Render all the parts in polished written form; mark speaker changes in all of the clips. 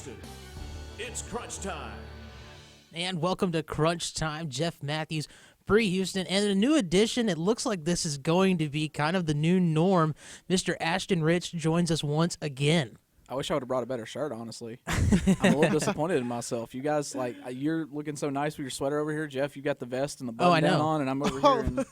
Speaker 1: Ashton. It's crunch time.
Speaker 2: And welcome to Crunch Time. Jeff Matthews, Bree Houston, and a new addition. It looks like this is going to be kind of the new norm. Mr. Ashton Rich joins us once again.
Speaker 3: I wish I would have brought a better shirt, honestly. I'm a little disappointed in myself. You guys, you're looking so nice with your sweater over here. Jeff, you got the vest and the button down on, and I'm over here. And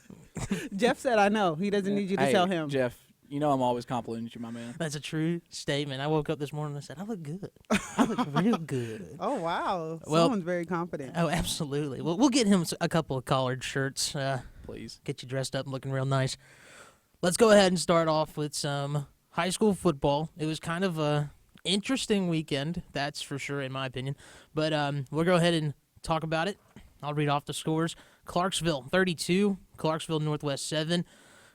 Speaker 4: Jeff said I know. He doesn't need you to tell him.
Speaker 3: Jeff, you know I'm always complimenting you, my man.
Speaker 2: That's a true statement. I woke up this morning and I said, I look good. I look real good.
Speaker 4: Oh, wow.
Speaker 2: Well,
Speaker 4: Someone's very confident.
Speaker 2: Oh, absolutely. Well, we'll get him a couple of collared shirts.
Speaker 3: Please.
Speaker 2: Get you dressed up and looking real nice. Let's go ahead and start off with some high school football. It was kind of a interesting weekend, that's for sure, in my opinion. But we'll go ahead and talk about it. I'll read off the scores. Clarksville, 32. Clarksville Northwest, 7.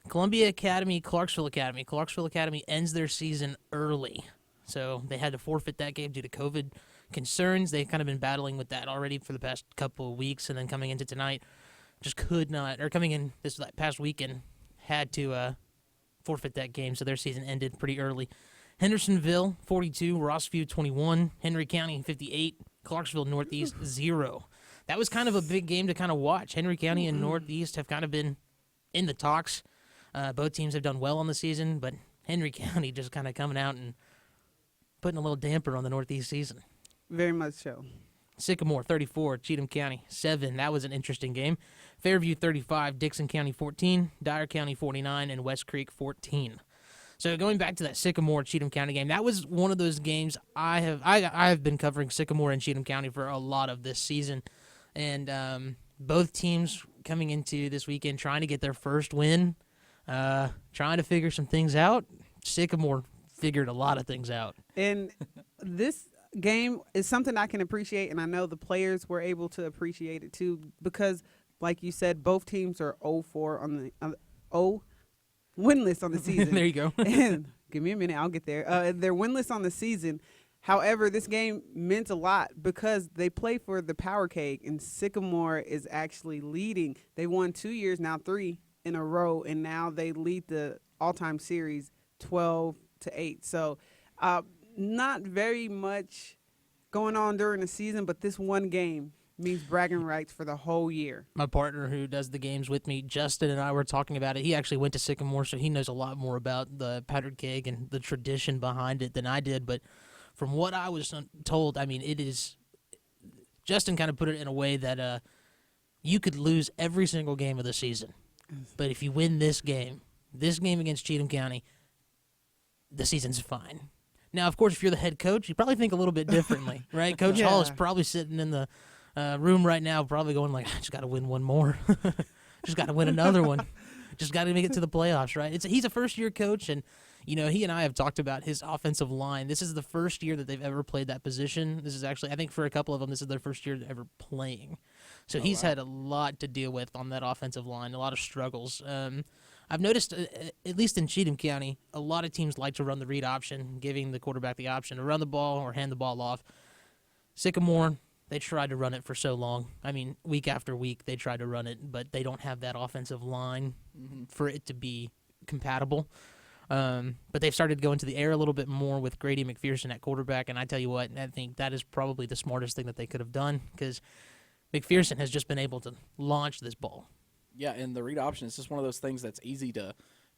Speaker 2: Columbia Academy, Clarksville Academy. Clarksville Academy ends their season early. So they had to forfeit that game due to COVID concerns. They've kind of been battling with that already for the past couple of weeks, and then coming into tonight, just could not, or coming in this past weekend, had to forfeit that game, so their season ended pretty early. Hendersonville, 42. Rossview, 21. Henry County, 58. Clarksville Northeast, 0. That was kind of a big game to kind of watch. Henry County and Northeast have kind of been in the talks. Both teams have done well on the season, but Henry County just kind of coming out and putting a little damper on the Northeast season.
Speaker 4: Very much so.
Speaker 2: Sycamore, 34. Cheatham County, 7. That was an interesting game. Fairview, 35. Dixon County, 14. Dyer County, 49. And West Creek, 14. So going back to that Sycamore-Cheatham County game, that was one of those games I have been covering Sycamore and Cheatham County for a lot of this season. And both teams coming into this weekend trying to get their first win, trying to figure some things out. Sycamore figured a lot of things out.
Speaker 4: And this game is something I can appreciate, and I know the players were able to appreciate it too, because, like you said, both teams are 0-4 on the winless on the season.
Speaker 2: There you go.
Speaker 4: And give me a minute, I'll get there. They're winless on the season. However, this game meant a lot because they play for the Power Cake, and Sycamore is actually leading. They won 2 years, now 3 in a row, and now they lead the all-time series 12-8. So not very much going on during the season, but this one game means bragging rights for the whole year.
Speaker 2: My partner who does the games with me, Justin, and I were talking about it. He actually went to Sycamore, so he knows a lot more about the powdered keg and the tradition behind it than I did. But from what I was told, I mean, it is – Justin kind of put it in a way that you could lose every single game of the season. But if you win this game against Cheatham County, the season's fine. Now, of course, if you're the head coach, you probably think a little bit differently, right? Coach Hall is probably sitting in the room right now, probably going like, I just got to win one more. Just got to win another one. Just got to make it to the playoffs, right? He's a first-year coach, and, you know, he and I have talked about his offensive line. This is the first year that they've ever played that position. This is actually, I think for a couple of them, this is their first year ever playing. So he's had a lot to deal with on that offensive line, a lot of struggles. I've noticed, at least in Cheatham County, a lot of teams like to run the read option, giving the quarterback the option to run the ball or hand the ball off. Sycamore, they tried to run it for so long. I mean, week after week, they tried to run it, but they don't have that offensive line for it to be compatible. But they've started going to the air a little bit more with Grady McPherson at quarterback, and I tell you what, I think that is probably the smartest thing that they could have done because McPherson has just been able to launch this ball.
Speaker 3: Yeah, and the read option is just one of those things that's easy to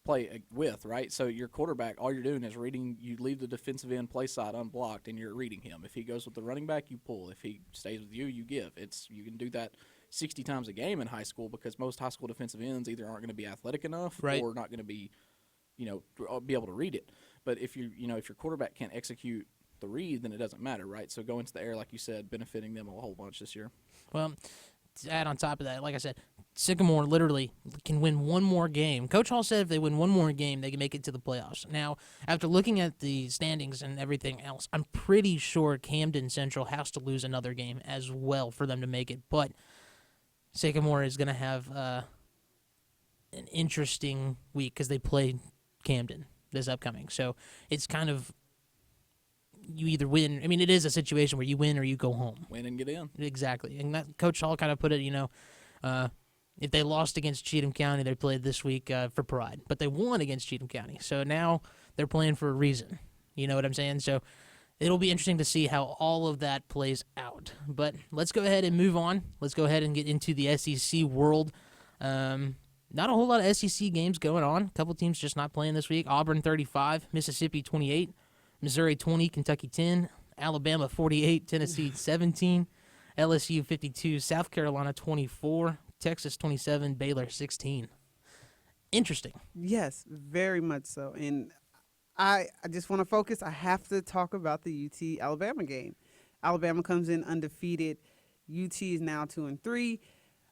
Speaker 3: play with, right? So your quarterback, all you're doing is reading. You leave the defensive end play side unblocked, and you're reading him. If he goes with the running back, you pull. If he stays with you, you give. You can do that 60 times a game in high school because most high school defensive ends either aren't going to be athletic enough or not going to be, be able to read it. But if your quarterback can't execute the read, then it doesn't matter, right? So going to the air, like you said, benefiting them a whole bunch this year.
Speaker 2: Well, to add on top of that, like I said, Sycamore literally can win one more game. Coach Hall said if they win one more game, they can make it to the playoffs. Now, after looking at the standings and everything else, I'm pretty sure Camden Central has to lose another game as well for them to make it. But Sycamore is going to have an interesting week because they play Camden this upcoming. So it's kind of you either win. I mean, it is a situation where you win or you go home.
Speaker 3: Win and get in.
Speaker 2: Exactly. And that Coach Hall kind of put it, if they lost against Cheatham County, they played this week for pride. But they won against Cheatham County. So now they're playing for a reason. You know what I'm saying? So it'll be interesting to see how all of that plays out. But let's go ahead and move on. Let's go ahead and get into the SEC world. Not a whole lot of SEC games going on. A couple teams just not playing this week. Auburn 35, Mississippi 28, Missouri 20, Kentucky 10, Alabama 48, Tennessee 17, LSU 52, South Carolina 24, Texas 27, Baylor 16. Interesting.
Speaker 4: Yes, very much so. And I just want to focus. I have to talk about the UT-Alabama game. Alabama comes in undefeated. UT is now 2-3.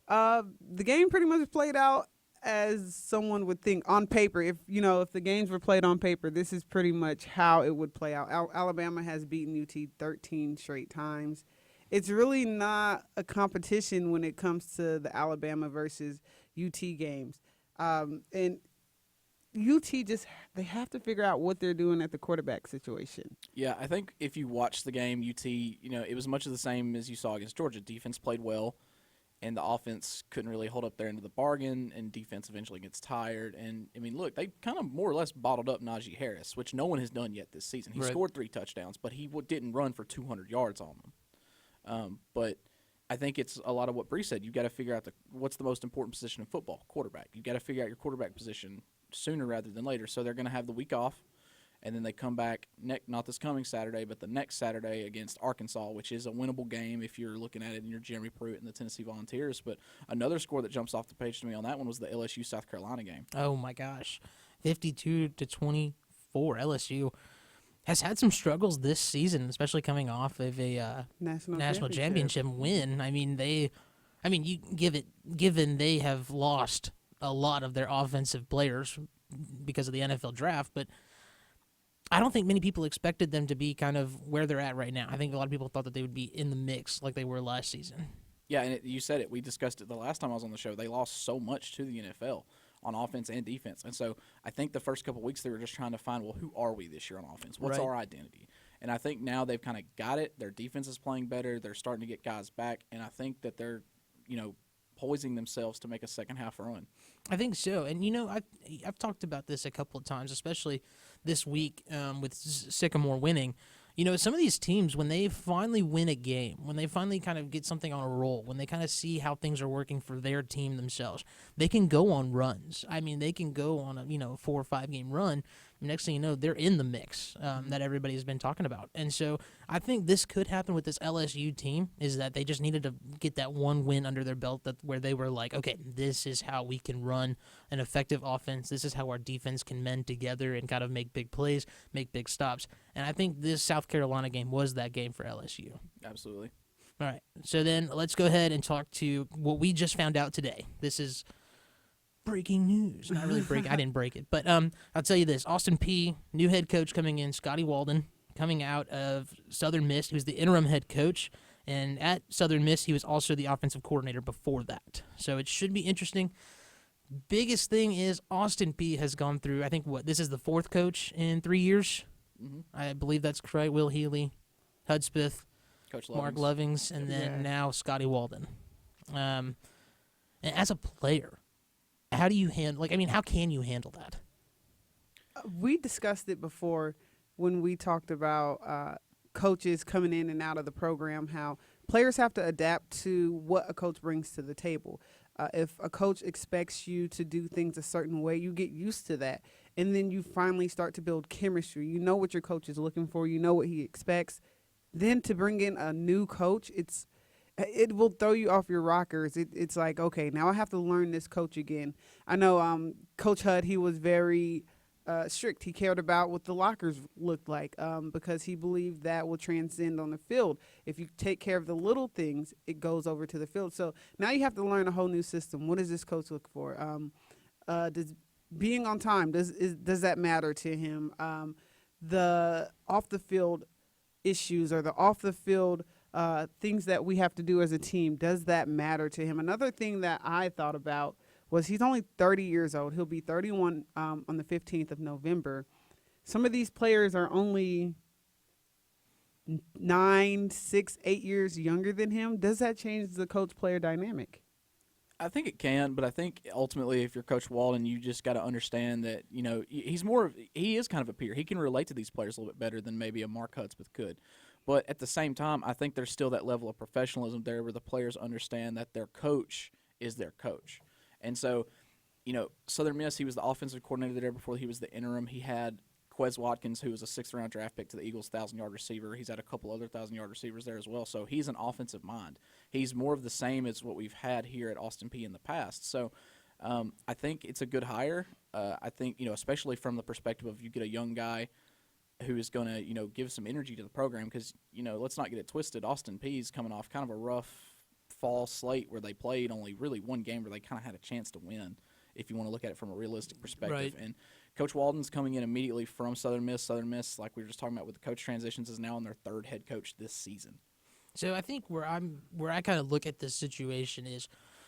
Speaker 4: The game pretty much played out as someone would think on paper. If the games were played on paper, this is pretty much how it would play out. Alabama has beaten UT 13 straight times. It's really not a competition when it comes to the Alabama versus UT games. And UT they have to figure out what they're doing at the quarterback situation.
Speaker 3: Yeah, I think if you watch the game, UT, it was much of the same as you saw against Georgia. Defense played well, and the offense couldn't really hold up their end of the bargain, and defense eventually gets tired. And, look, they kind of more or less bottled up Najee Harris, which no one has done yet this season. He scored 3 touchdowns, but he didn't run for 200 yards on them. But I think it's a lot of what Bree said. You've got to figure out what's the most important position in football, quarterback. You've got to figure out your quarterback position sooner rather than later. So they're going to have the week off, and then they come back not this coming Saturday, but the next Saturday against Arkansas, which is a winnable game if you're looking at it and you're Jeremy Pruitt and the Tennessee Volunteers. But another score that jumps off the page to me on that one was the LSU South Carolina game.
Speaker 2: Oh my gosh, 52-24. LSU has had some struggles this season, especially coming off of a national championship win. Given they have lost a lot of their offensive players because of the NFL draft, but I don't think many people expected them to be kind of where they're at right now. I think a lot of people thought that they would be in the mix like they were last season.
Speaker 3: Yeah, and you said it. We discussed it the last time I was on the show. They lost so much to the NFL on offense and defense. And so I think the first couple of weeks they were just trying to find, well, who are we this year on offense? What's our identity? And I think now they've kind of got it. Their defense is playing better. They're starting to get guys back. And I think that they're, poising themselves to make a second-half run. I
Speaker 2: think so. And, I've talked about this a couple of times, especially this week with Sycamore winning. Some of these teams, when they finally win a game, when they finally kind of get something on a roll, when they kind of see how things are working for their team themselves, they can go on runs. They can go on a 4 or 5 game run. Next thing you know, they're in the mix that everybody's been talking about. And so I think this could happen with this LSU team, is that they just needed to get that one win under their belt where they were like, okay, this is how we can run an effective offense. This is how our defense can mend together and kind of make big plays, make big stops. And I think this South Carolina game was that game for LSU.
Speaker 3: Absolutely.
Speaker 2: All right. So then let's go ahead and talk to what we just found out today. This is breaking news. Not really I didn't break it. But I'll tell you this. Austin Peay, new head coach coming in, Scotty Walden, coming out of Southern Miss. He was the interim head coach. And at Southern Miss, he was also the offensive coordinator before that. So it should be interesting. Biggest thing is Austin Peay has gone through, I think, this is the 4th coach in 3 years. Mm-hmm. I believe that's correct. Will Healy, Hudspeth, Mark Lovings, and then now Scotty Walden. And as a player, how do you handle? How can you handle that?
Speaker 4: We discussed it before when we talked about coaches coming in and out of the program. How players have to adapt to what a coach brings to the table. If a coach expects you to do things a certain way, you get used to that, and then you finally start to build chemistry. You know what your coach is looking for. You know what he expects. Then to bring in a new coach, it will throw you off your rockers. It's like, okay, now I have to learn this coach again. I know Coach Hud, he was very strict. He cared about what the lockers looked like because he believed that will transcend on the field. If you take care of the little things, it goes over to the field. So now you have to learn a whole new system. What does this coach look for? Does being on time, does that matter to him? The off-the-field issues or the off-the-field things that we have to do as a team, does that matter to him? Another thing that I thought about was he's only 30 years old. He'll be 31 on the 15th of November. Some of these players are only 9, 6, 8 years younger than him. Does that change the coach-player dynamic?
Speaker 3: I think it can, but I think ultimately if you're Coach Walden, you just got to understand that, he is kind of a peer. He can relate to these players a little bit better than maybe a Mark Hudspeth could. But at the same time, I think there's still that level of professionalism there where the players understand that their coach is their coach. And so, Southern Miss, he was the offensive coordinator there before he was the interim. He had Quez Watkins, who was a 6th-round draft pick to the Eagles, 1,000-yard receiver. He's had a couple other 1,000-yard receivers there as well. So he's an offensive mind. He's more of the same as what we've had here at Austin Peay in the past. So I think it's a good hire. I think, especially from the perspective of you get a young guy who is going to, give some energy to the program because, let's not get it twisted. Austin Peay's coming off kind of a rough fall slate where they played only really one game where they kind of had a chance to win, if you want to look at it from a realistic perspective.
Speaker 2: Right.
Speaker 3: And Coach Walden's coming in immediately from Southern Miss. Southern Miss, like we were just talking about with the coach transitions, is now on their 3rd head coach this season.
Speaker 2: So I think where I kind of look at this situation is,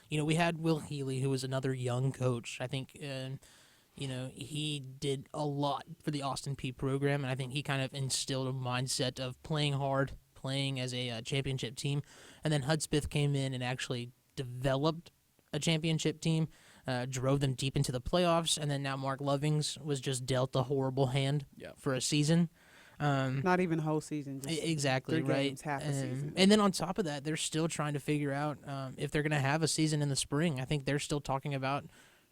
Speaker 2: we had Will Healy, who was another young coach. I think, he did a lot for the Austin Peay program, and I think he kind of instilled a mindset of playing hard, playing as a championship team. And then Hudspeth came in and actually developed a championship team, drove them deep into the playoffs, and then now Mark Lovings was just dealt a horrible hand for a season.
Speaker 4: Not even a whole season. Just
Speaker 2: exactly,
Speaker 4: 3
Speaker 2: right.
Speaker 4: games, half a season.
Speaker 2: And then on top of that, they're still trying to figure out if they're going to have a season in the spring. I think they're still talking about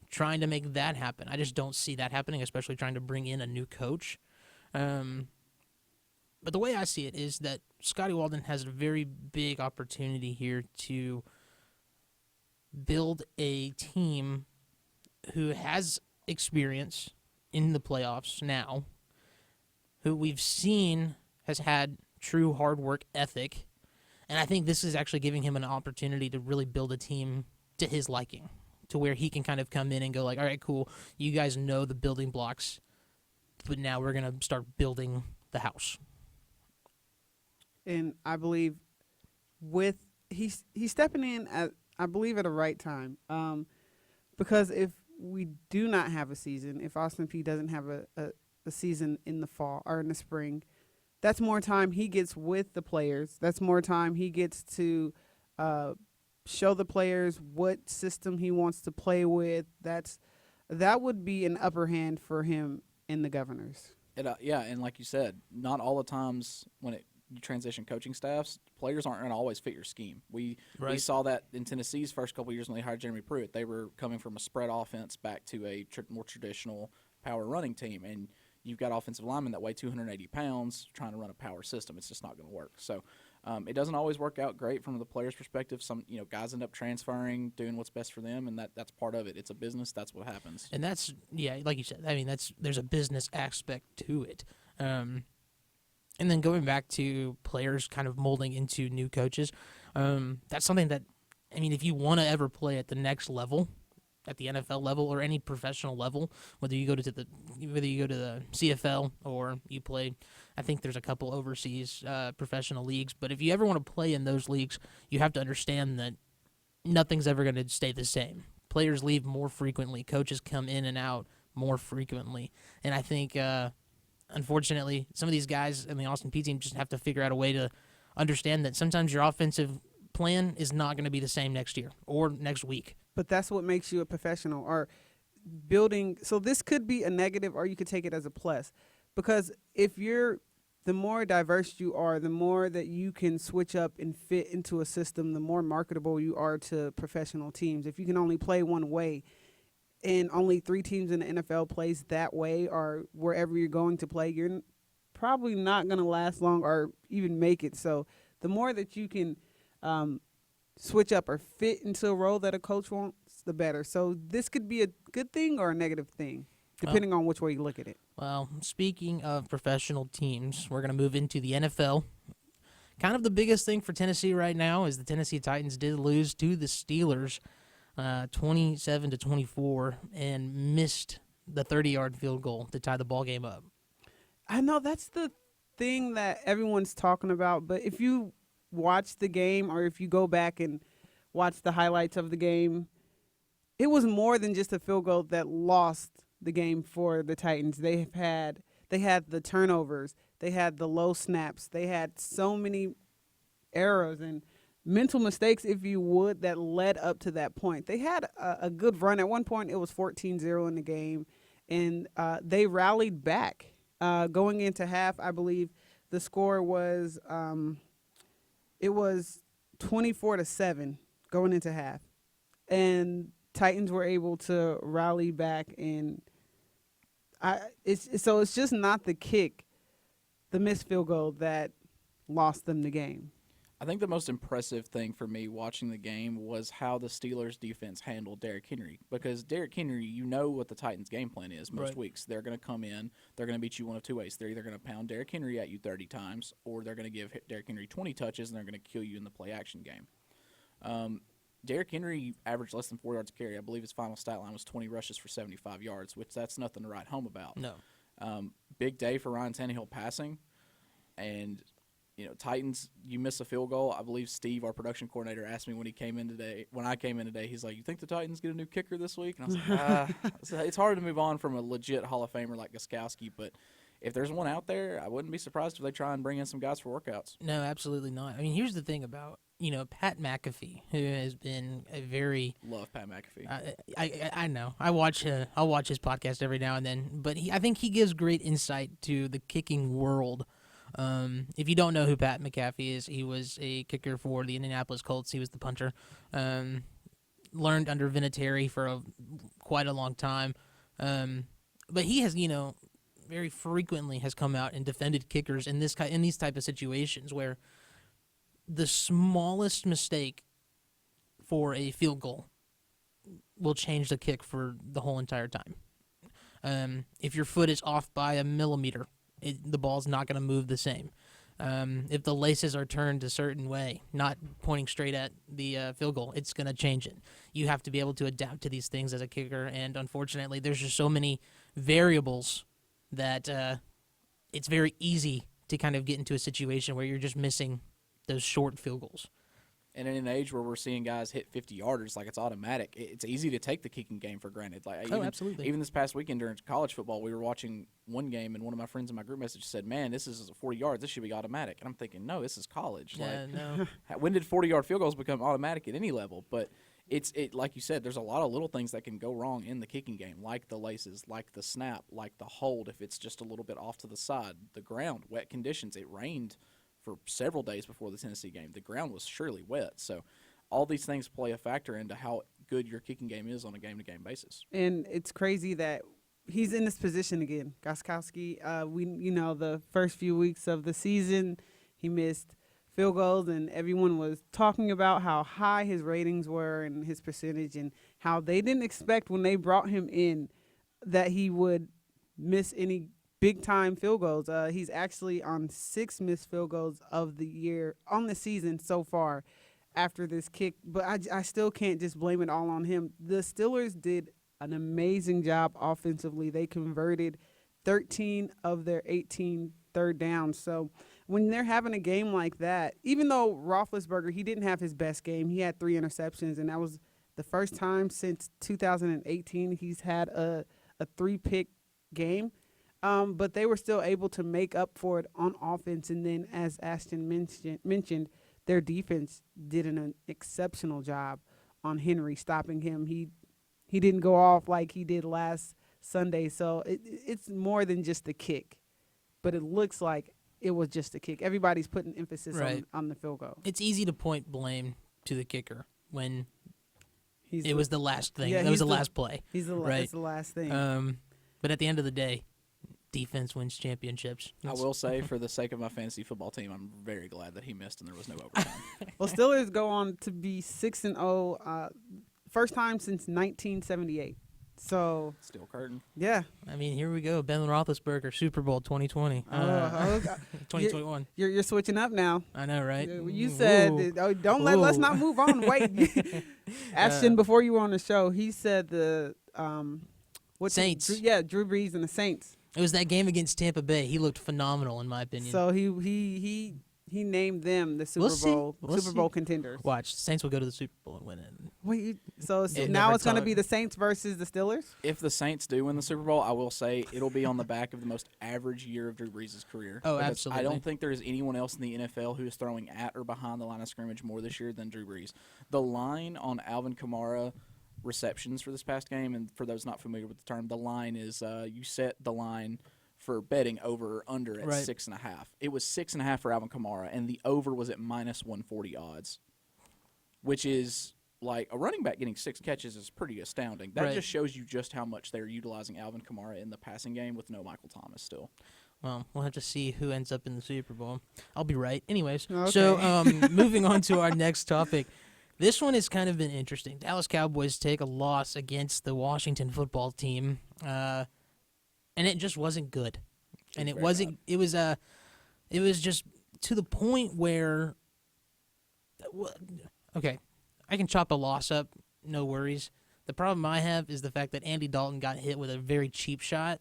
Speaker 2: trying to make that happen. I just don't see that happening, especially trying to bring in a new coach. But the way I see it is that Scotty Walden has a very big opportunity here to build a team who has experience in the playoffs now, who we've seen has had true hard work ethic, and I think this is actually giving him an opportunity to really build a team to his liking, to where he can kind of come in and go like, all right, cool, you guys know the building blocks, but now we're going to start building the house.
Speaker 4: And I believe he's stepping in at a right time, because if we do not have a season, if Austin Peay doesn't have a season in the fall or in the spring, that's more time he gets with the players. That's more time he gets to show the players what system he wants to play with. That would be an upper hand for him in the Governors.
Speaker 3: And like you said, not all the times when you transition coaching staffs, players aren't going to always fit your scheme. We saw that in Tennessee's first couple of years when they hired Jeremy Pruitt. They were coming from a spread offense back to a more traditional power running team, and you've got offensive linemen that weigh 280 pounds trying to run a power system. It's just not going to work. So it doesn't always work out great from the player's perspective. Some guys end up transferring, doing what's best for them, and that's part of it. It's a business. That's what happens.
Speaker 2: And that's like you said. I mean, there's a business aspect to it. And then going back to players kind of molding into new coaches, that's something that, I mean, if you want to ever play at the next level, at the NFL level or any professional level, whether you go to the CFL or you play, I think there's a couple overseas professional leagues, but if you ever want to play in those leagues, you have to understand that nothing's ever going to stay the same. Players leave more frequently, coaches come in and out more frequently, and I think unfortunately, some of these guys in the Austin Peay team just have to figure out a way to understand that sometimes your offensive plan is not going to be the same next year or next week.
Speaker 4: But that's what makes you a professional, or building. So this could be a negative, or you could take it as a plus, because the more diverse you are, the more that you can switch up and fit into a system, the more marketable you are to professional teams. If you can only play one way, and only 3 teams in the NFL plays that way, or wherever you're going to play, you're probably not going to last long or even make it. So the more that you can switch up or fit into a role that a coach wants, the better. So this could be a good thing or a negative thing, depending on which way you look at it.
Speaker 2: Well, speaking of professional teams, we're going to move into the NFL. Kind of the biggest thing for Tennessee right now is the Tennessee Titans did lose to the Steelers 27-24 and missed the 30-yard field goal to tie the ball game up.
Speaker 4: I know that's the thing that everyone's talking about, but if you watch the game or if you go back and watch the highlights of the game, it was more than just a field goal that lost the game for the Titans. They had the turnovers, they had the low snaps, they had so many errors and mental mistakes, if you would, that led up to that point. They had a good run. At one point, it was 14-0 in the game, and they rallied back. Going into half, I believe the score was it was 24-7 going into half, and Titans were able to rally back. And it's just not the kick, the missed field goal that lost them the game.
Speaker 3: I think the most impressive thing for me watching the game was how the Steelers defense handled Derrick Henry. Because Derrick Henry, you know what the Titans' game plan is most weeks. They're going to come in, they're going to beat you one of two ways. They're either going to pound Derrick Henry at you 30 times, or they're going to give Derrick Henry 20 touches, and they're going to kill you in the play-action game. Derrick Henry averaged less than 4 yards a carry. I believe his final stat line was 20 rushes for 75 yards, which that's nothing to write home about.
Speaker 2: No.
Speaker 3: Big day for Ryan Tannehill passing, and – Titans, you miss a field goal. I believe Steve, our production coordinator, asked me when I came in today, he's like, you think the Titans get a new kicker this week? And I was like, it's hard to move on from a legit Hall of Famer like Gostkowski, but if there's one out there, I wouldn't be surprised if they try and bring in some guys for workouts.
Speaker 2: No, absolutely not. I mean, here's the thing about, Pat McAfee, who has been a very...
Speaker 3: Love Pat McAfee.
Speaker 2: I know. I'll watch his podcast every now and then, but I think he gives great insight to the kicking world. If you don't know who Pat McAfee is, he was a kicker for the Indianapolis Colts. He was the punter. Learned under Vinatieri for quite a long time. But he has, very frequently has come out and defended kickers in these type of situations where the smallest mistake for a field goal will change the kick for the whole entire time. If your foot is off by a millimeter, the ball's not going to move the same. If the laces are turned a certain way, not pointing straight at the field goal, it's going to change it. You have to be able to adapt to these things as a kicker, and unfortunately, there's just so many variables that it's very easy to kind of get into a situation where you're just missing those short field goals.
Speaker 3: And in an age where we're seeing guys hit 50-yarders like it's automatic, it's easy to take the kicking game for granted.
Speaker 2: Absolutely.
Speaker 3: Even this past weekend during college football, we were watching one game, and one of my friends in my group message said, man, this is 40 yards. This should be automatic. And I'm thinking, no, this is college.
Speaker 2: Yeah, no.
Speaker 3: When did 40-yard field goals become automatic at any level? But it's like you said, there's a lot of little things that can go wrong in the kicking game, like the laces, like the snap, like the hold if it's just a little bit off to the side, the ground, wet conditions. It rained for several days before the Tennessee game. The ground was surely wet. So all these things play a factor into how good your kicking game is on a game-to-game basis.
Speaker 4: And it's crazy that he's in this position again. Gostkowski, the first few weeks of the season, he missed field goals, and everyone was talking about how high his ratings were and his percentage, and how they didn't expect when they brought him in that he would miss any big-time field goals. He's actually on 6 missed field goals of the year on the season so far after this kick. But I still can't just blame it all on him. The Steelers did an amazing job offensively. They converted 13 of their 18 third downs. So when they're having a game like that, even though Roethlisberger, he didn't have his best game. He had 3 interceptions, and that was the first time since 2018 he's had a 3-pick game. But they were still able to make up for it on offense. And then, as Ashton mentioned, their defense did an exceptional job on Henry, stopping him. He didn't go off like he did last Sunday. So it's more than just the kick. But it looks like it was just a kick. Everybody's putting emphasis on the field goal.
Speaker 2: It's easy to point blame to the kicker when
Speaker 4: it
Speaker 2: was the last thing.
Speaker 4: Yeah,
Speaker 2: that was the last play.
Speaker 4: It's the last thing.
Speaker 2: But at the end of the day, defense wins championships.
Speaker 3: I will say, for the sake of my fantasy football team, I'm very glad that he missed and there was no overtime.
Speaker 4: Well, Steelers go on to be 6-0, first time since 1978. So
Speaker 3: Steel curtain.
Speaker 4: Yeah.
Speaker 2: I mean, here we go. Ben Roethlisberger, Super Bowl 2020. 2021.
Speaker 4: You're switching up now.
Speaker 2: I know, right?
Speaker 4: You said, let's not move on. Wait. Ashton, before you were on the show, he said
Speaker 2: Saints.
Speaker 4: Drew Brees and the Saints.
Speaker 2: It was that game against Tampa Bay. He looked phenomenal, in my opinion.
Speaker 4: So he He named them the
Speaker 2: We'll
Speaker 4: Super
Speaker 2: see.
Speaker 4: Bowl contenders.
Speaker 2: Watch, Saints will go to the Super Bowl and win it.
Speaker 4: Wait, so
Speaker 2: It
Speaker 4: now
Speaker 2: never
Speaker 4: it's going to
Speaker 2: talk-
Speaker 4: be the Saints versus the Steelers?
Speaker 3: If the Saints do win the Super Bowl, I will say it'll be on the back of the most average year of Drew Brees' career.
Speaker 2: Oh,
Speaker 3: Because
Speaker 2: absolutely.
Speaker 3: I don't think there is anyone else in the NFL who is throwing at or behind the line of scrimmage more this year than Drew Brees. The line on Alvin Kamara receptions for this past game, and for those not familiar with the term, the line is you set the line for betting over or under at
Speaker 2: Right.
Speaker 3: 6.5. It was 6.5 for Alvin Kamara, and the over was at minus 140 odds, which is like a running back getting 6 catches is pretty astounding. That
Speaker 2: Right.
Speaker 3: just shows you just how much they're utilizing Alvin Kamara in the passing game with no Michael Thomas still.
Speaker 2: Well, we'll have to see who ends up in the Super Bowl. I'll be right. Anyways,
Speaker 4: Okay.
Speaker 2: so moving on to our next topic. This one has kind of been interesting. Dallas Cowboys take a loss against the Washington football team, and it just wasn't good. And it
Speaker 3: very
Speaker 2: wasn't. It was just to the point where. Okay, I can chop a loss up, no worries. The problem I have is the fact that Andy Dalton got hit with a very cheap shot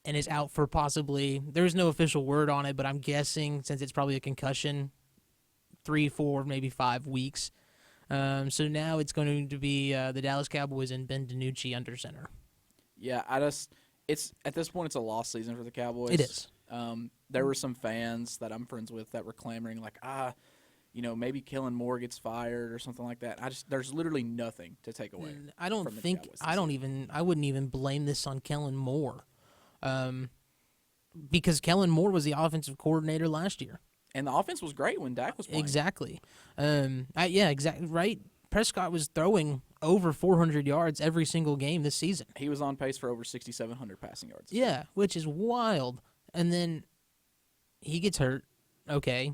Speaker 2: and is out for possibly, there's no official word on it, but I'm guessing since it's probably a concussion, 3, 4, maybe 5 weeks. So now it's going to be the Dallas Cowboys and Ben DiNucci under center.
Speaker 3: Yeah, it's at this point it's a lost season for the Cowboys.
Speaker 2: It is.
Speaker 3: There were some fans that I'm friends with that were clamoring like, maybe Kellen Moore gets fired or something like that. There's literally nothing to take away.
Speaker 2: I don't
Speaker 3: from the
Speaker 2: think
Speaker 3: Cowboys this
Speaker 2: I wouldn't even blame this on Kellen Moore, because Kellen Moore was the offensive coordinator last year.
Speaker 3: And the offense was great when Dak was playing.
Speaker 2: Exactly. Exactly right. Prescott was throwing over 400 yards every single game this season.
Speaker 3: He was on pace for over 6,700 passing yards.
Speaker 2: Yeah, which is wild. And then he gets hurt. Okay.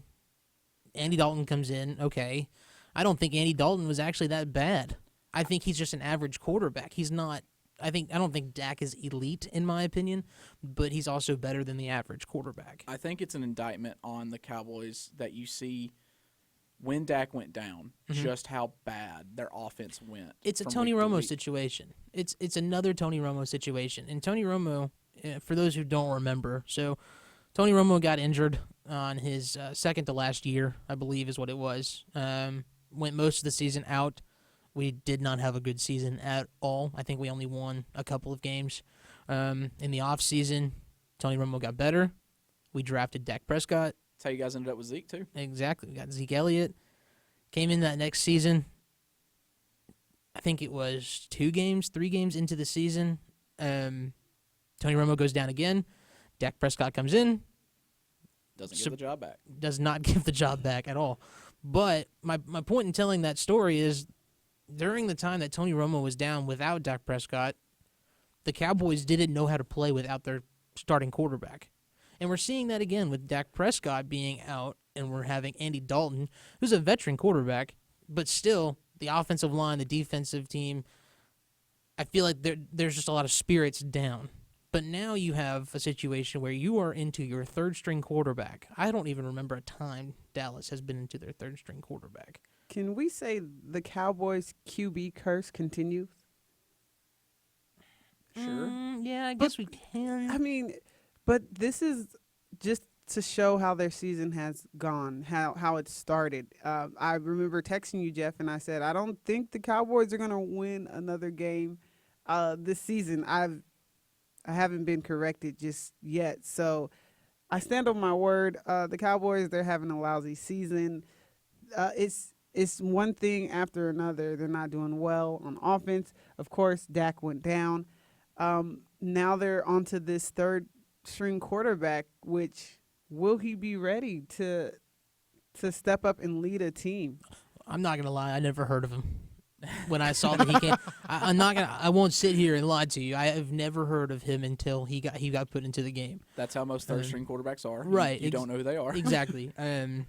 Speaker 2: Andy Dalton comes in. Okay. I don't think Andy Dalton was actually that bad. I think he's just an average quarterback. He's not. I don't think Dak is elite in my opinion, but he's also better than the average quarterback.
Speaker 3: I think it's an indictment on the Cowboys that you see when Dak went down, just how bad their offense went.
Speaker 2: It's a
Speaker 3: from
Speaker 2: Tony
Speaker 3: week to
Speaker 2: Romo
Speaker 3: week.
Speaker 2: situation. It's another Tony Romo situation. And Tony Romo, for those who don't remember, so Tony Romo got injured on his second to last year, I believe is what it was. Went most of the season out. We did not have a good season at all. I think we only won a couple of games. In the offseason, Tony Romo got better. We drafted Dak Prescott.
Speaker 3: That's how you guys ended up with Zeke, too.
Speaker 2: Exactly. We got Zeke Elliott. Came in that next season. I think it was 3 games into the season. Tony Romo goes down again. Dak Prescott comes in.
Speaker 3: Doesn't get the job back.
Speaker 2: Does not give the job back at all. But my point in telling that story is during the time that Tony Romo was down without Dak Prescott, the Cowboys didn't know how to play without their starting quarterback. And we're seeing that again with Dak Prescott being out, and we're having Andy Dalton, who's a veteran quarterback, but still the offensive line, the defensive team, I feel like there's just a lot of spirits down. But now you have a situation where you are into your third-string quarterback. I don't even remember a time Dallas has been into their third-string quarterback.
Speaker 4: Can we say the Cowboys QB curse continues?
Speaker 3: Sure.
Speaker 2: Yeah, I guess we can.
Speaker 4: I mean, but this is just to show how their season has gone, how it started. I remember texting you, Jeff, and I said, I don't think the Cowboys are going to win another game this season. I haven't been corrected just yet. So I stand on my word. The Cowboys, they're having a lousy season. It's one thing after another. They're not doing well on offense. Of course, Dak went down. Now they're onto this third-string quarterback, which will he be ready to step up and lead a team?
Speaker 2: I'm not gonna lie. I never heard of him. When I saw that he came, I won't sit here and lie to you. I have never heard of him until he got put into the game.
Speaker 3: That's how most third-string quarterbacks are.
Speaker 2: Right.
Speaker 3: You don't know who they are.
Speaker 2: Exactly. And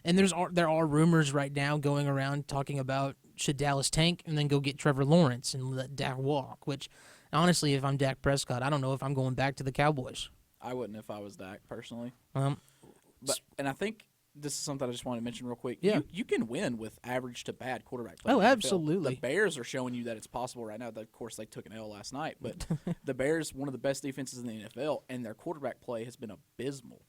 Speaker 2: there are rumors right now going around talking about should Dallas tank and then go get Trevor Lawrence and let Dak walk. Which, honestly, if I'm Dak Prescott, I don't know if I'm going back to the Cowboys.
Speaker 3: I wouldn't if I was Dak, personally. And I think this is something I just want to mention real quick.
Speaker 2: Yeah.
Speaker 3: You can win with average to bad quarterback play.
Speaker 2: Oh,
Speaker 3: in the NFL.
Speaker 2: absolutely.
Speaker 3: The Bears are showing you that it's possible right now. Of course, they took an L last night, but the Bears, one of the best defenses in the NFL, and their quarterback play has been abysmal.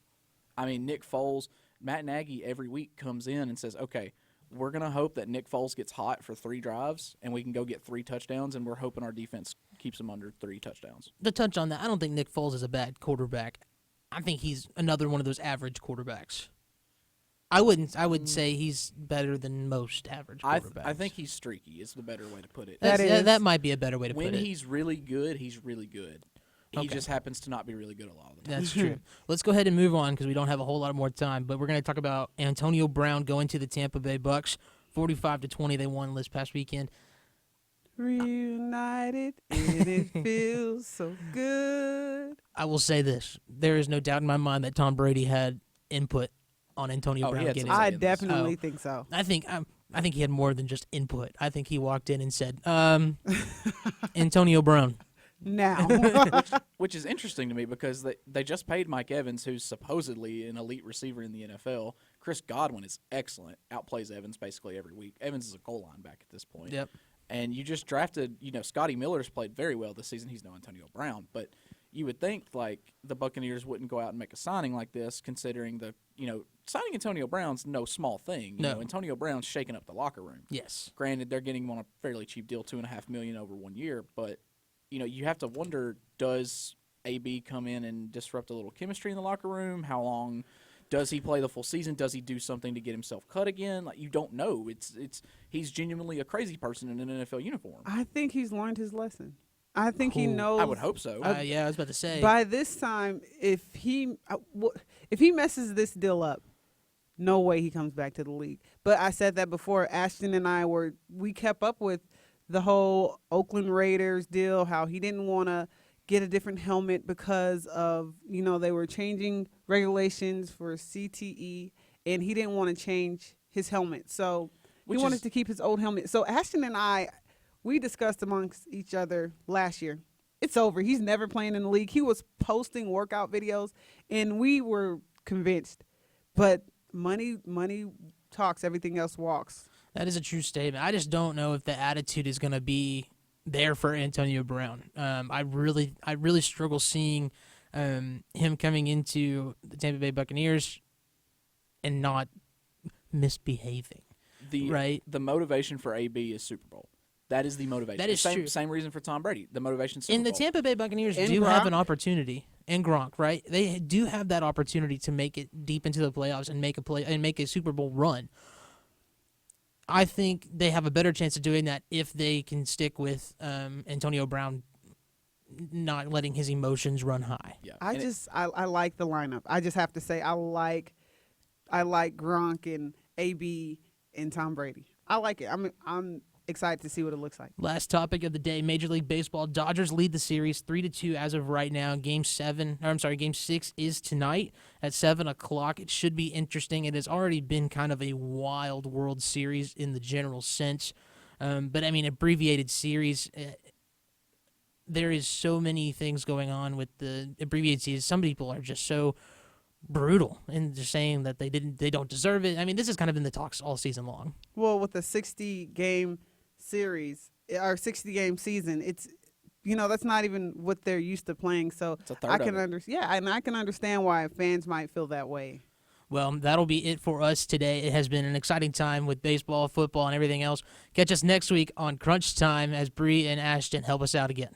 Speaker 3: I mean, Nick Foles, Matt Nagy every week comes in and says, okay, we're going to hope that Nick Foles gets hot for 3 drives and we can go get 3 touchdowns, and we're hoping our defense keeps him under 3 touchdowns.
Speaker 2: To touch on that, I don't think Nick Foles is a bad quarterback. I think he's another one of those average quarterbacks. I would say he's better than most average quarterbacks.
Speaker 3: I think he's streaky is the better way to put it.
Speaker 2: That might be a better way to put it.
Speaker 3: When he's really good, he's really good. He
Speaker 2: Okay.
Speaker 3: just happens to not be really good a lot of the time.
Speaker 2: That's true. Let's go ahead and move on because we don't have a whole lot more time. But we're going to talk about Antonio Brown going to the Tampa Bay Bucks. 45-20, they won this past weekend.
Speaker 4: Reunited, and it feels so good.
Speaker 2: I will say this: there is no doubt in my mind that Tom Brady had input on Antonio Brown
Speaker 3: he had
Speaker 2: getting.
Speaker 3: some
Speaker 4: I
Speaker 3: say in this.
Speaker 4: definitely think so.
Speaker 2: I think he had more than just input. I think he walked in and said, "Antonio Brown."
Speaker 4: Now,
Speaker 3: Which is interesting to me because they just paid Mike Evans, who's supposedly an elite receiver in the NFL. Chris Godwin is excellent, outplays Evans basically every week. Evans is a goal line back at this point.
Speaker 2: Yep.
Speaker 3: And you just drafted, Scotty Miller's played very well this season. He's no Antonio Brown, but you would think like the Buccaneers wouldn't go out and make a signing like this, considering signing Antonio Brown's no small thing.
Speaker 2: No.
Speaker 3: Antonio Brown's shaking up the locker room.
Speaker 2: Yes.
Speaker 3: Granted, they're getting him on a fairly cheap deal, $2.5 million over 1 year, but you have to wonder, does AB come in and disrupt a little chemistry in the locker room? How long does he play the full season? Does he do something to get himself cut again? Like, you don't know. He's genuinely a crazy person in an NFL uniform.
Speaker 4: I think he's learned his lesson. I think he knows.
Speaker 3: I would hope so.
Speaker 2: Yeah, I was about to say.
Speaker 4: By this time, if he messes this deal up, no way he comes back to the league. But I said that before. Ashton and I we kept up with the whole Oakland Raiders deal, how he didn't want to get a different helmet because of, they were changing regulations for CTE, and he didn't want to change his helmet. So he wanted to keep his old helmet. So Ashton and I, we discussed amongst each other last year, it's over. He's never playing in the league. He was posting workout videos, and we were convinced. But money talks, everything else walks.
Speaker 2: That is a true statement. I just don't know if the attitude is going to be there for Antonio Brown. I really struggle seeing him coming into the Tampa Bay Buccaneers and not misbehaving. Right?
Speaker 3: The motivation for AB is Super Bowl. That is the motivation.
Speaker 2: That is true.
Speaker 3: Same reason for Tom Brady. The motivation Super Bowl.
Speaker 2: And the Tampa Bay Buccaneers
Speaker 4: And
Speaker 2: do have
Speaker 4: Gronk.
Speaker 2: an opportunity. And Gronk, right? They do have that opportunity to make it deep into the playoffs and make a Super Bowl run. I think they have a better chance of doing that if they can stick with Antonio Brown not letting his emotions run high.
Speaker 3: Yeah.
Speaker 4: I like the lineup. I just have to say I like Gronk and AB and Tom Brady. I like it. I'm excited to see what it looks like.
Speaker 2: Last topic of the day, Major League Baseball. Dodgers lead the series 3-2 as of right now. Game 6 is tonight at 7 o'clock. It should be interesting. It has already been kind of a wild World Series in the general sense. But, abbreviated series, there is so many things going on with the abbreviated series. Some people are just so brutal and just saying that they don't deserve it. This has kind of been the talks all season long.
Speaker 4: Well, with the 60-game series or 60-game season, it's that's not even what they're used to playing. So I can understand why fans might feel that way.
Speaker 2: Well, that'll be it for us today. It has been an exciting time with baseball, football, and everything else. Catch us next week on Crunch Time as Bree and Ashton help us out again.